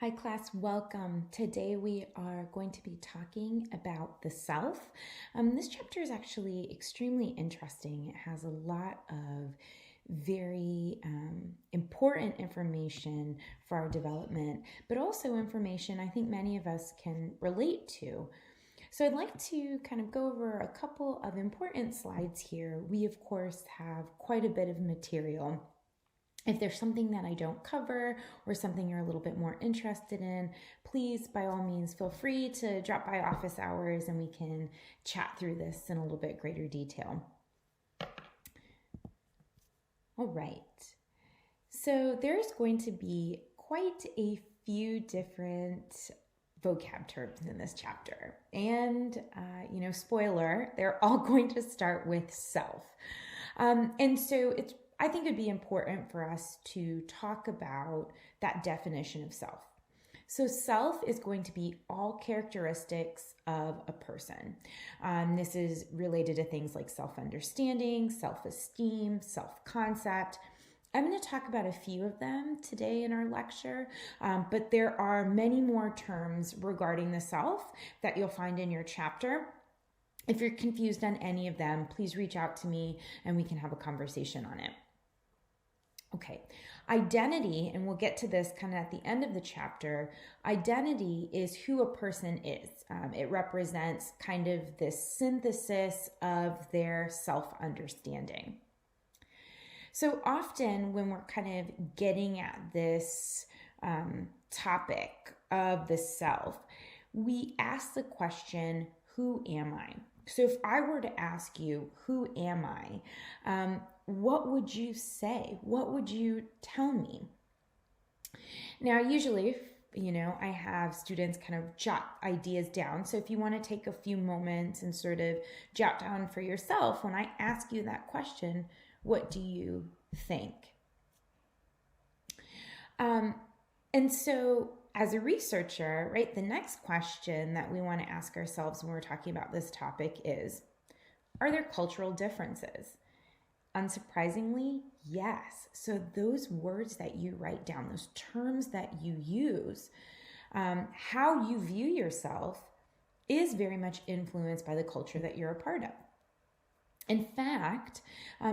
Hi class, welcome. Today we are going to be talking about the self. This chapter is actually extremely interesting. It has a lot of very important information for our development, but also information I think many of us can relate to. So I'd like to kind of go over a couple of important slides here. We of course have quite a bit of material. If there's something that I don't cover or something you're a little bit more interested in, please, by all means, feel free to drop by office hours and we can chat through this in a little bit greater detail. All right. So there's going to be quite a few different vocab terms in this chapter. And, spoiler, they're all going to start with self. And so I think it'd be important for us to talk about that definition of self. So self is going to be all characteristics of a person. This is related to things like self-understanding, self-esteem, self-concept. I'm going to talk about a few of them today in our lecture, but there are many more terms regarding the self that you'll find in your chapter. If you're confused on any of them, please reach out to me and we can have a conversation on it. Okay, identity, and we'll get to this kind of at the end of the chapter. Identity is who a person is. It represents kind of this synthesis of their self-understanding. So often when we're kind of getting at this topic of the self, we ask the question, who am I? So if I were to ask you, who am I? What would you say? What would you tell me? Now, usually, I have students kind of jot ideas down. So if you want to take a few moments and sort of jot down for yourself, when I ask you that question, what do you think? And so as a researcher, right, the next question that we want to ask ourselves when we're talking about this topic is, are there cultural differences? Unsurprisingly, yes. So those words that you write down, those terms that you use, how you view yourself is very much influenced by the culture that you're a part of. In fact,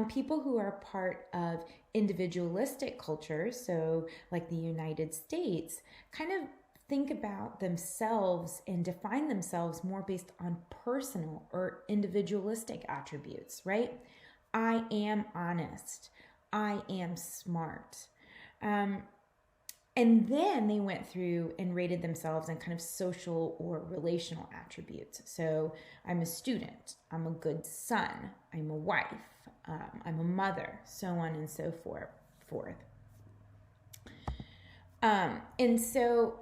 people who are part of individualistic cultures, so like the United States, kind of think about themselves and define themselves more based on personal or individualistic attributes, right? I am honest. I am smart. And then they went through and rated themselves on kind of social or relational attributes. So I'm a student, I'm a good son, I'm a wife, I'm a mother, so on and so forth. And so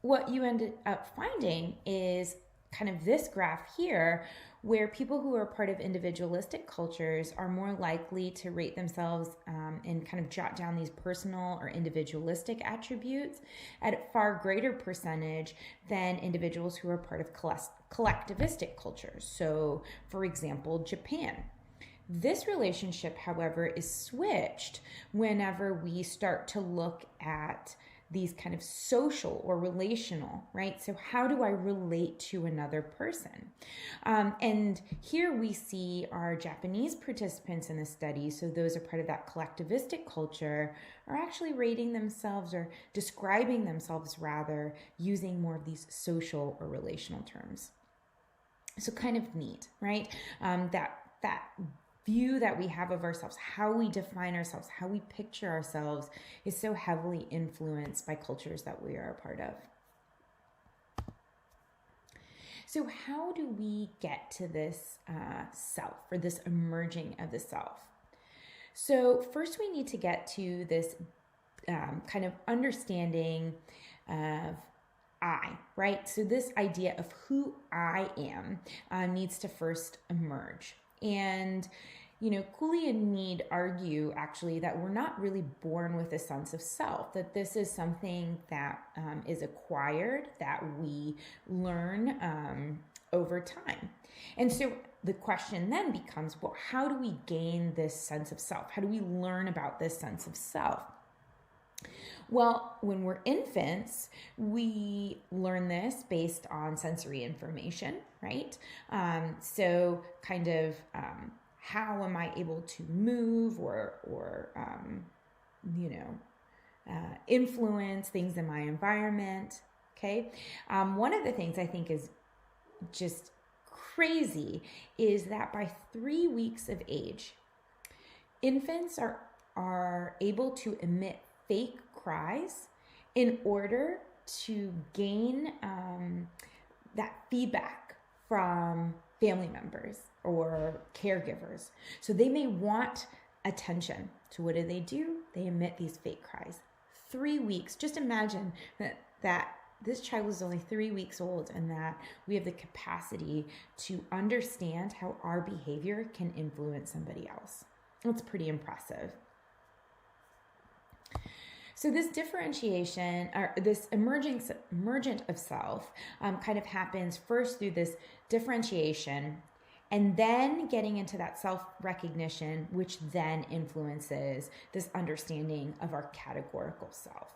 what you ended up finding is kind of this graph here, where people who are part of individualistic cultures are more likely to rate themselves and kind of jot down these personal or individualistic attributes at a far greater percentage than individuals who are part of collectivistic cultures. So, for example, Japan. This relationship, however, is switched whenever we start to look at these kind of social or relational, right? So how do I relate to another person? And here we see our Japanese participants in the study, so those are part of that collectivistic culture, are actually rating themselves or describing themselves rather using more of these social or relational terms. So kind of neat, right? That view that we have of ourselves, how we define ourselves, how we picture ourselves is so heavily influenced by cultures that we are a part of. So how do we get to this self, or this emerging of the self? So first we need to get to this kind of understanding of I, right? So this idea of who I am needs to first emerge. And, Cooley and Mead argue actually that we're not really born with a sense of self, that this is something that is acquired, that we learn over time. And so the question then becomes, well, how do we gain this sense of self? How do we learn about this sense of self? Well, when we're infants, we learn this based on sensory information, right? So kind of how am I able to move or influence things in my environment, okay? One of the things I think is just crazy is that by 3 weeks of age, infants are able to emit fake cries in order to gain that feedback from family members or caregivers. So they may want attention. So what do? They emit these fake cries. 3 weeks. Just imagine that this child is only 3 weeks old and that we have the capacity to understand how our behavior can influence somebody else. That's pretty impressive. So this differentiation, or this emergent of self, kind of happens first through this differentiation and then getting into that self-recognition, which then influences this understanding of our categorical self.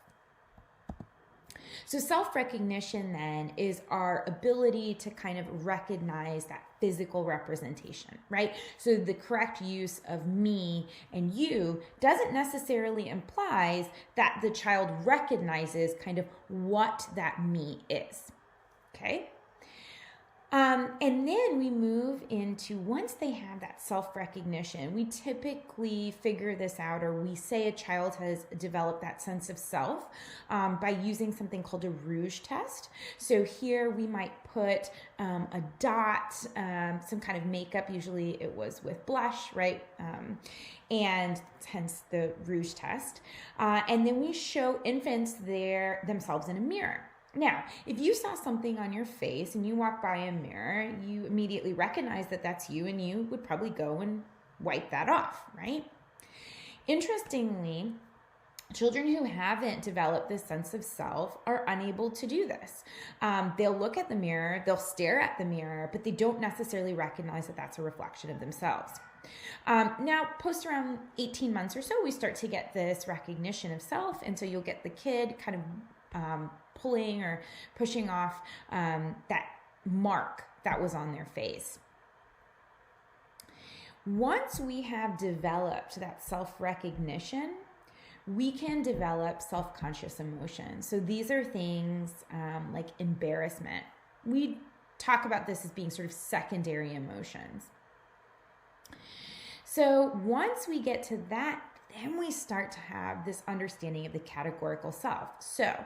So self-recognition then is our ability to kind of recognize that physical representation, right? So the correct use of me and you doesn't necessarily implies that the child recognizes kind of what that me is, okay? And then we move into, once they have that self-recognition, we typically figure this out, or we say a child has developed that sense of self by using something called a Rouge test. So here we might put a dot, some kind of makeup, usually it was with blush, right? And hence the Rouge test. And then we show infants themselves in a mirror. Now, if you saw something on your face and you walk by a mirror, you immediately recognize that that's you, and you would probably go and wipe that off, right? Interestingly, children who haven't developed this sense of self are unable to do this. They'll look at the mirror, they'll stare at the mirror, but they don't necessarily recognize that that's a reflection of themselves. Now, post around 18 months or so, we start to get this recognition of self, and so you'll get the kid kind of pulling or pushing off that mark that was on their face. Once we have developed that self-recognition, we can develop self-conscious emotions. So these are things like embarrassment. We talk about this as being sort of secondary emotions. So once we get to that, then we start to have this understanding of the categorical self. So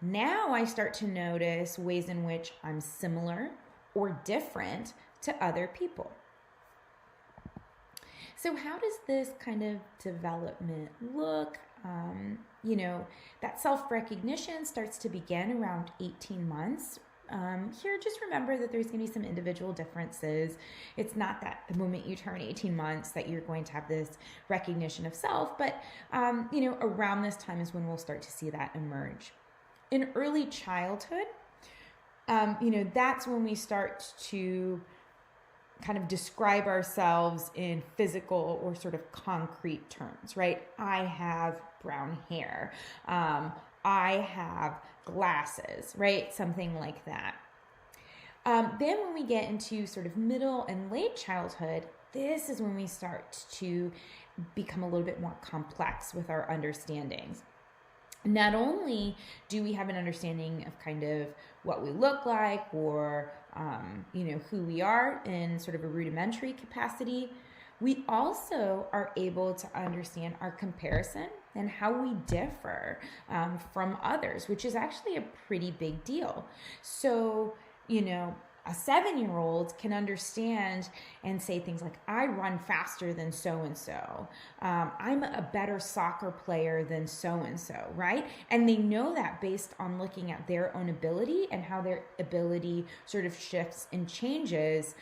now I start to notice ways in which I'm similar or different to other people. So how does this kind of development look? That self-recognition starts to begin around 18 months. Here, just remember that there's going to be some individual differences. It's not that the moment you turn 18 months that you're going to have this recognition of self, but, around this time is when we'll start to see that emerge. In early childhood, that's when we start to kind of describe ourselves in physical or sort of concrete terms, right? I have brown hair. I have glasses, right? Something like that. Then when we get into sort of middle and late childhood, this is when we start to become a little bit more complex with our understandings. Not only do we have an understanding of kind of what we look like or, who we are in sort of a rudimentary capacity, we also are able to understand our comparison and how we differ from others, which is actually a pretty big deal. So, a 7-year-old can understand and say things like, I run faster than so-and-so. I'm a better soccer player than so-and-so, right? And they know that based on looking at their own ability and how their ability sort of shifts and changes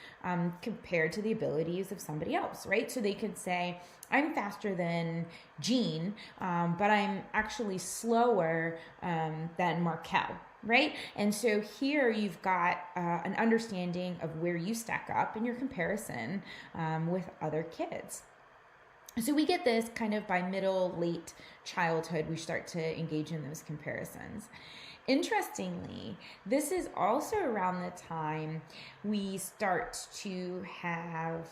compared to the abilities of somebody else, right? So they could say, I'm faster than Jean, but I'm actually slower than Markel. Right? And so here you've got an understanding of where you stack up in your comparison with other kids. So we get this kind of by middle, late childhood, we start to engage in those comparisons. Interestingly, this is also around the time we start to have,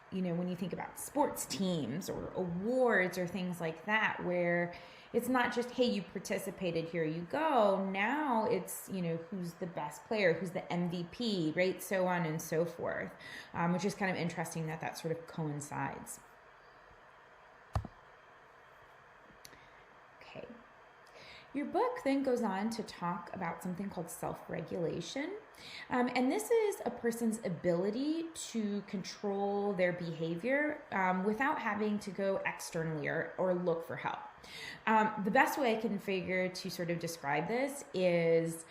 when you think about sports teams or awards or things like that, where it's not just, hey, you participated, here you go. Now it's, who's the best player, who's the MVP, right? So on and so forth, which is kind of interesting that sort of coincides. Okay. Your book then goes on to talk about something called self-regulation. And this is a person's ability to control their behavior without having to go externally or look for help. The best way I can figure to sort of describe this is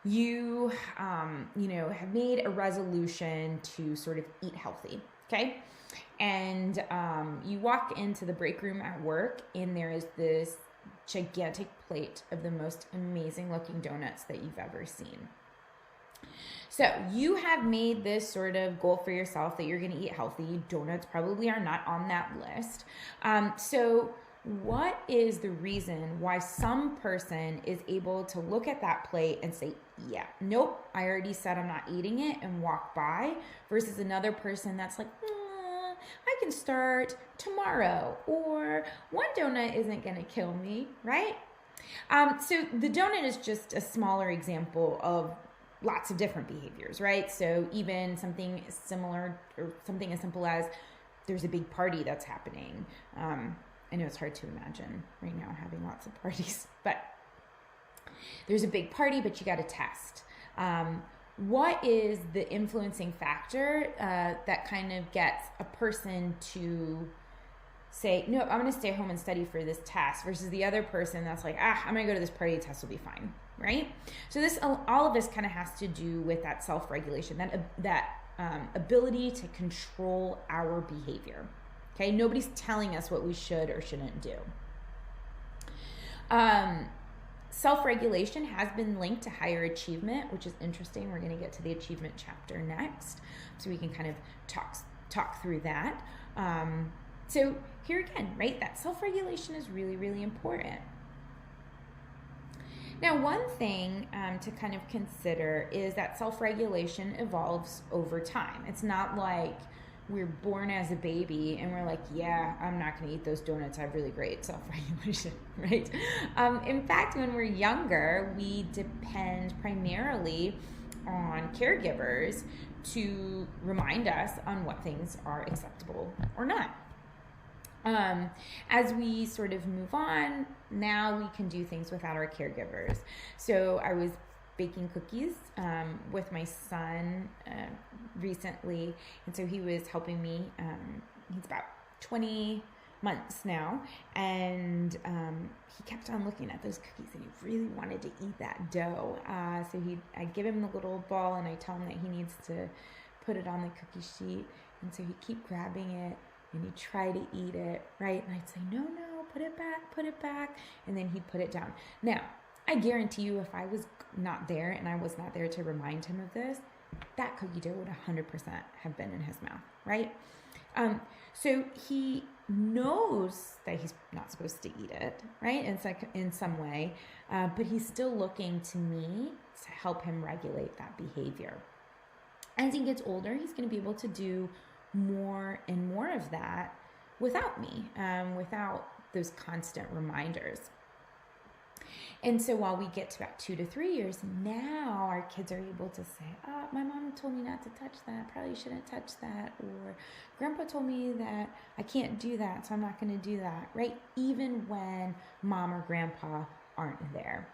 you, have made a resolution to sort of eat healthy, okay? And you walk into the break room at work, and there is this gigantic plate of the most amazing looking donuts that you've ever seen. So you have made this sort of goal for yourself that you're going to eat healthy. Donuts probably are not on that list. So what is the reason why some person is able to look at that plate and say, yeah, nope, I already said I'm not eating it, and walk by, versus another person that's like, I can start tomorrow, or one donut isn't going to kill me, right? So the donut is just a smaller example of lots of different behaviors, right? So even something similar, or something as simple as there's a big party that's happening. I know it's hard to imagine right now having lots of parties, but there's a big party, but you got to test. What is the influencing factor that kind of gets a person to say, no, I'm going to stay home and study for this test, versus the other person that's like, I'm going to go to this party, the test will be fine, right? So all of this kind of has to do with that self-regulation, that ability to control our behavior. Okay, nobody's telling us what we should or shouldn't do. Self-regulation has been linked to higher achievement, which is interesting. We're going to get to the achievement chapter next, so we can kind of talk through that. So here again, right, that self-regulation is really, really important. Now, one thing to kind of consider is that self-regulation evolves over time. It's not like we're born as a baby and we're like, yeah, I'm not going to eat those donuts. I have really great self-regulation, right? In fact, when we're younger, we depend primarily on caregivers to remind us on what things are acceptable or not. As we sort of move on, now we can do things without our caregivers. So I was baking cookies with my son recently, and so he was helping me. He's about 20 months now, and he kept on looking at those cookies, and he really wanted to eat that dough. So I give him the little ball, and I tell him that he needs to put it on the cookie sheet, and so he'd keep grabbing it, and he'd try to eat it, right? And I'd say, no, put it back, and then he'd put it down. Now, I guarantee you, if I was not there and I was not there to remind him of this, that cookie dough would 100% have been in his mouth, right? So he knows that he's not supposed to eat it, right? In some way, but he's still looking to me to help him regulate that behavior. As he gets older, he's going to be able to do more and more of that without me, without those constant reminders. And so while we get to about 2 to 3 years, now our kids are able to say, my mom told me not to touch that, probably shouldn't touch that, or grandpa told me that I can't do that, so I'm not going to do that, right? Even when mom or grandpa aren't there.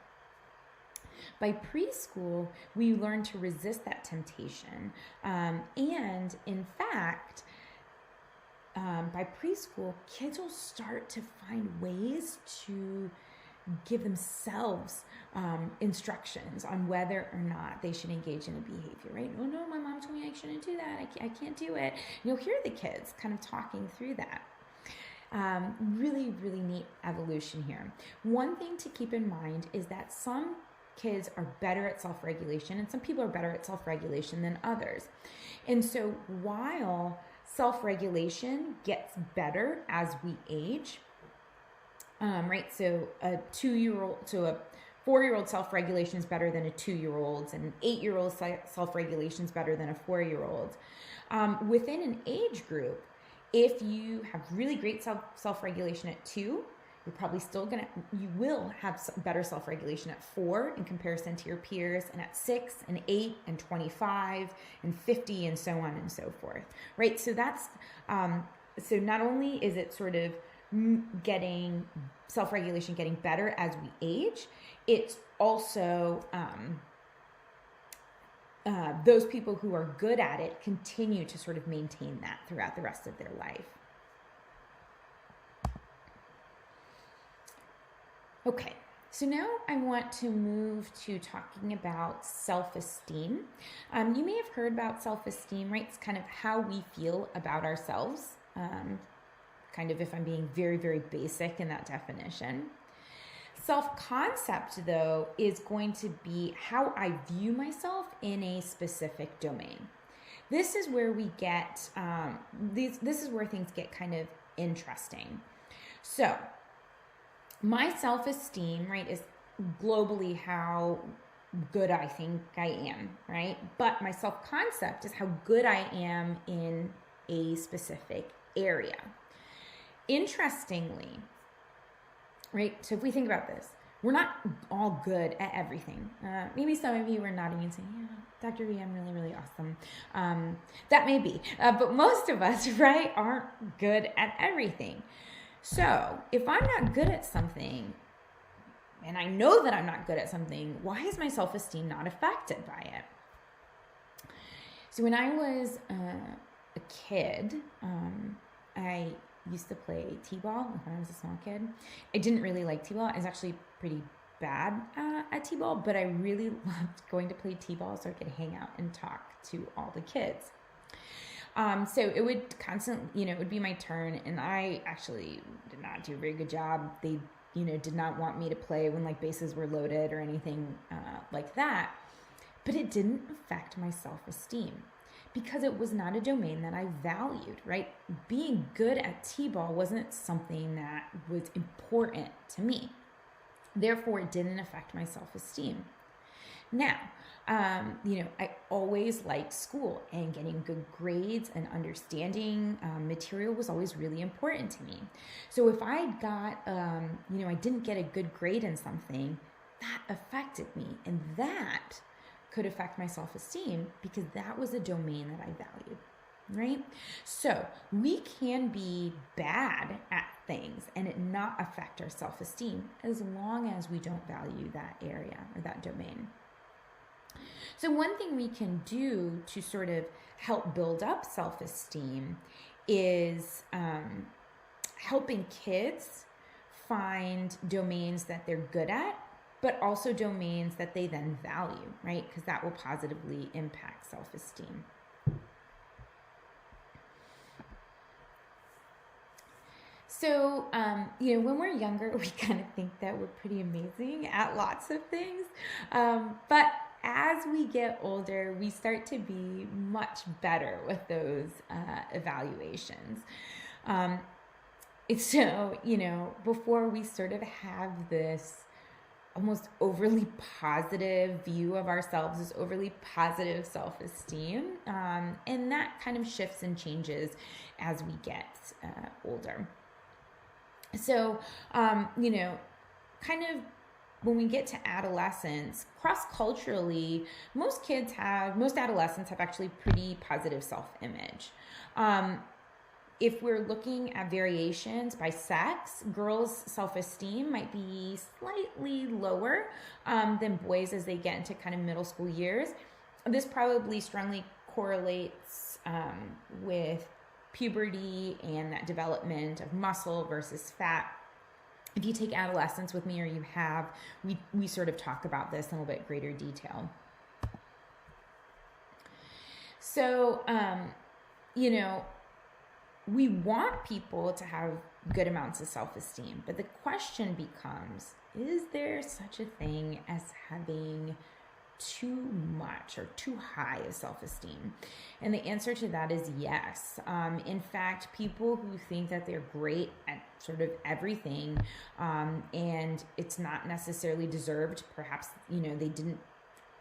By preschool, we learn to resist that temptation. And in fact, by preschool, kids will start to find ways to give themselves instructions on whether or not they should engage in a behavior, right? Oh no, my mom told me I shouldn't do that. I can't do it. And you'll hear the kids kind of talking through that. Really, really neat evolution here. One thing to keep in mind is that some kids are better at self-regulation and some people are better at self-regulation than others. And so while self-regulation gets better as we age. Right? So a 4-year-old self-regulation is better than a 2-year-old's, and an 8-year-old self-regulation is better than a 4-year-old. Within an age group, if you have really great self-regulation at 2, you're probably you will have better self-regulation at 4 in comparison to your peers, and at 6 and 8 and 25 and 50 and so on and so forth, right? So that's, so not only is it sort of getting self-regulation getting better as we age, it's also those people who are good at it continue to sort of maintain that throughout the rest of their life. Okay, so now I want to move to talking about self-esteem. You may have heard about self-esteem, right? It's kind of how we feel about ourselves, kind of if I'm being very, very basic in that definition. Self-concept, though, is going to be how I view myself in a specific domain. This is where we get, this is where things get kind of interesting. So, my self-esteem, right, is globally how good I think I am, right? But my self-concept is how good I am in a specific area. Interestingly, right, so if we think about this, we're not all good at everything. Maybe some of you are nodding and saying, yeah, Dr. V, I'm really, really awesome. That may be, but most of us, right, aren't good at everything. So if I'm not good at something, and I know that I'm not good at something, why is my self-esteem not affected by it? So when I was a kid, I used to play t-ball when I was a small kid. I didn't really like t-ball. I was actually pretty bad at t-ball, but I really loved going to play t-ball so I could hang out and talk to all the kids. So it would constantly, it would be my turn, and I actually did not do a very good job. They, did not want me to play when like bases were loaded or anything like that. But it didn't affect my self-esteem because it was not a domain that I valued, right? Being good at t-ball wasn't something that was important to me. Therefore, it didn't affect my self-esteem. Now, I always liked school, and getting good grades and understanding material was always really important to me. So if I got, I didn't get a good grade in something, that affected me, and that could affect my self-esteem because that was a domain that I valued, right? So we can be bad at things and it not affect our self-esteem as long as we don't value that area or that domain. So one thing we can do to sort of help build up self-esteem is helping kids find domains that they're good at, but also domains that they then value, right? Because that will positively impact self-esteem. So, when we're younger, we kind of think that we're pretty amazing at lots of things, but as we get older, we start to be much better with those evaluations. So, before we sort of have this almost overly positive view of ourselves, this overly positive self-esteem, and that kind of shifts and changes as we get older. So, kind of when we get to adolescence, cross-culturally, most adolescents have actually pretty positive self-image. If we're looking at variations by sex, girls' self-esteem might be slightly lower than boys as they get into kind of middle school years. This probably strongly correlates with puberty and that development of muscle versus fat. If you take adolescence with me, or you have, we sort of talk about this in a little bit greater detail. So, we want people to have good amounts of self-esteem, but the question becomes, is there such a thing as having too much or too high of self-esteem? And the answer to that is yes. In fact, people who think that they're great at sort of everything, and it's not necessarily deserved, perhaps, they didn't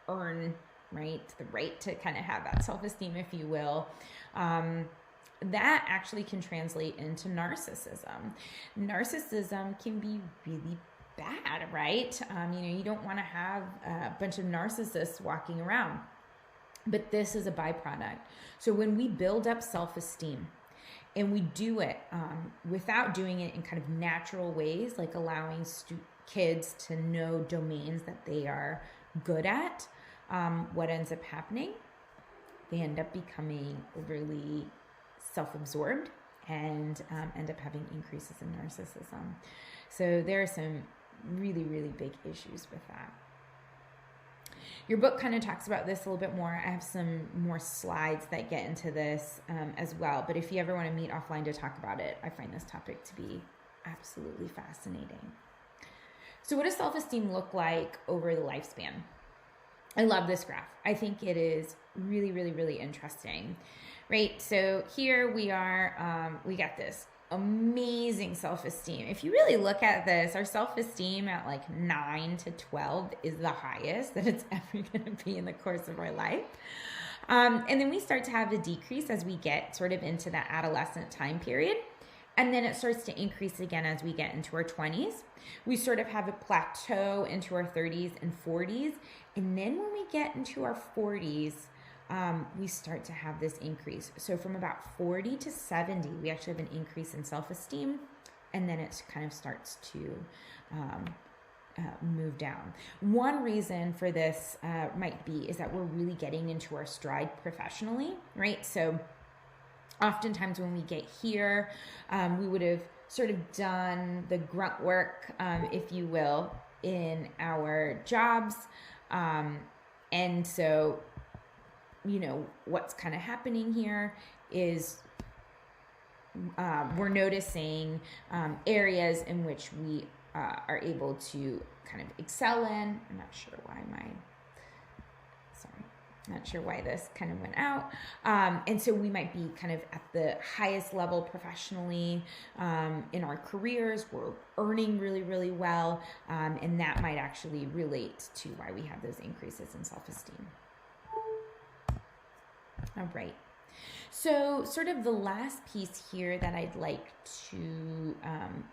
earn, right, the right to kind of have that self-esteem, if you will, that actually can translate into narcissism. Narcissism can be really bad, right? You don't want to have a bunch of narcissists walking around, but this is a byproduct. So when we build up self-esteem and we do it without doing it in kind of natural ways, like allowing kids to know domains that they are good at, what ends up happening? They end up becoming really self-absorbed and end up having increases in narcissism. So there are some really, really big issues with that. Your book kind of talks about this a little bit more. I have some more slides that get into this as well. But if you ever want to meet offline to talk about it, I find this topic to be absolutely fascinating. So what does self-esteem look like over the lifespan? I love this graph. I think it is really, really, really interesting, right? So here we are, we got this amazing self-esteem. If you really look at this, our self-esteem at like 9 to 12 is the highest that it's ever going to be in the course of our life. And then we start to have a decrease as we get sort of into that adolescent time period. And then it starts to increase again as we get into our 20s. We sort of have a plateau into our 30s and 40s. And then when we get into our 40s, we start to have this increase. So from about 40 to 70, we actually have an increase in self-esteem. And then it kind of starts to move down. One reason for this might be is that we're really getting into our stride professionally, right? So oftentimes when we get here, we would have sort of done the grunt work, if you will, in our jobs. And so, what's kind of happening here is we're noticing areas in which we are able to kind of excel in. I'm not sure why this kind of went out. And so we might be kind of at the highest level professionally in our careers. We're earning really, really well. And that might actually relate to why we have those increases in self-esteem. All right. So sort of the last piece here that I'd like to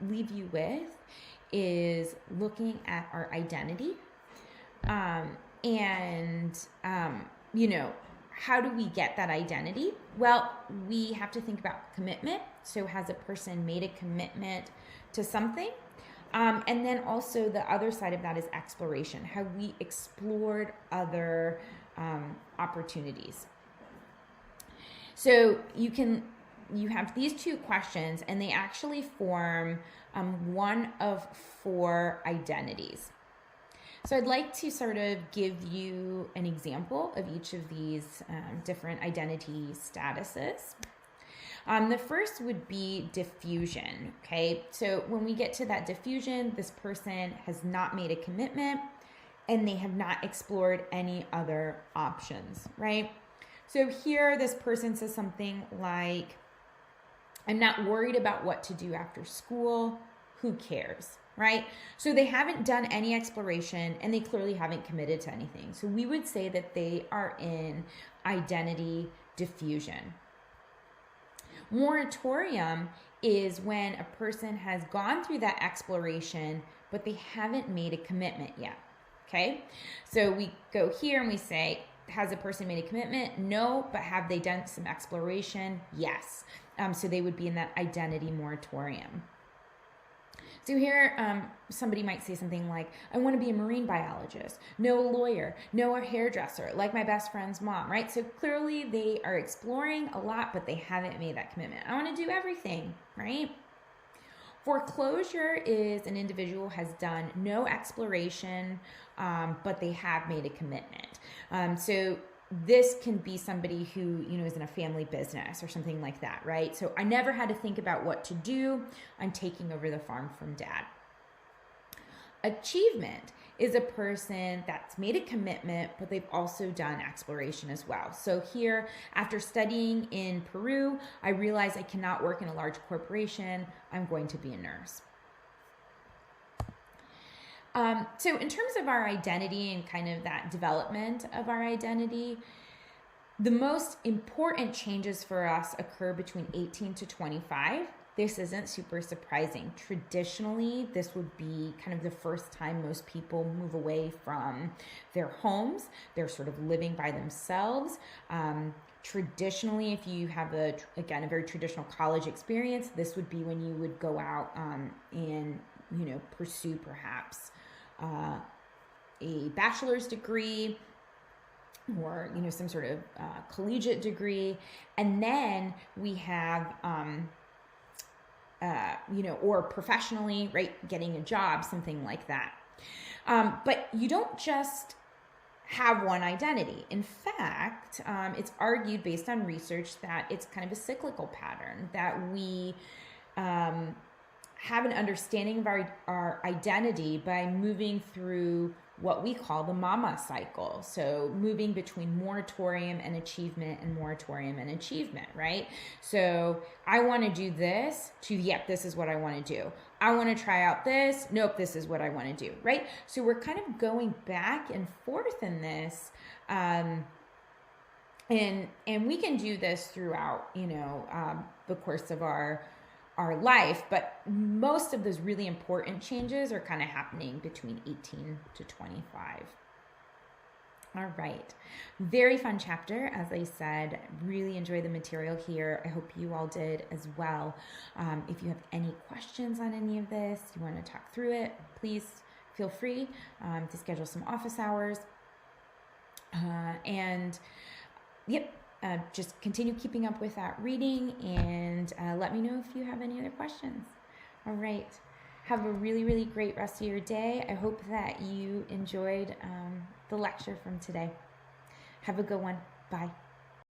leave you with is looking at our identity. How do we get that identity? Well, we have to think about commitment. So has a person made a commitment to something? And then also the other side of that is exploration. Have we explored other opportunities? So you have these two questions, and they actually form one of 4 identities. So I'd like to sort of give you an example of each of these different identity statuses. The first would be diffusion, okay? So when we get to that diffusion, this person has not made a commitment and they have not explored any other options, right? So here this person says something like, I'm not worried about what to do after school. Who cares? Right? So they haven't done any exploration and they clearly haven't committed to anything. So we would say that they are in identity diffusion. Moratorium is when a person has gone through that exploration, but they haven't made a commitment yet. Okay? So we go here and we say, has a person made a commitment? No, but have they done some exploration? Yes. So they would be in that identity moratorium. So here, somebody might say something like, I want to be a marine biologist, no a lawyer, no a hairdresser, like my best friend's mom, right? So clearly they are exploring a lot, but they haven't made that commitment. I want to do everything, right? Foreclosure is an individual has done no exploration, but they have made a commitment. So this can be somebody who, is in a family business or something like that, right? So I never had to think about what to do. I'm taking over the farm from dad. Achievement is a person that's made a commitment, but they've also done exploration as well. So here, after studying in Peru, I realized I cannot work in a large corporation. I'm going to be a nurse. So in terms of our identity and kind of that development of our identity, the most important changes for us occur between 18 to 25. This isn't super surprising. Traditionally, this would be kind of the first time most people move away from their homes. They're sort of living by themselves. Traditionally, if you have a very traditional college experience, this would be when you would go out and pursue perhaps a bachelor's degree or some sort of collegiate degree, and then we have or professionally, right, getting a job, something like that. But you don't just have one identity. In fact, it's argued based on research that it's kind of a cyclical pattern, that we have an understanding of our identity by moving through what we call the mama cycle. So moving between moratorium and achievement and moratorium and achievement, right? So I want to do this to, yep, this is what I want to do. I want to try out this. Nope, this is what I want to do, right? So we're kind of going back and forth in this. And we can do this throughout, the course of our life, but most of those really important changes are kind of happening between 18 to 25. All right. Very fun chapter. As I said, really enjoy the material here. I hope you all did as well. If you have any questions on any of this, you want to talk through it, please feel free to schedule some office hours. Just continue keeping up with that reading, and let me know if you have any other questions. All right. Have a really, really great rest of your day. I hope that you enjoyed the lecture from today. Have a good one. Bye.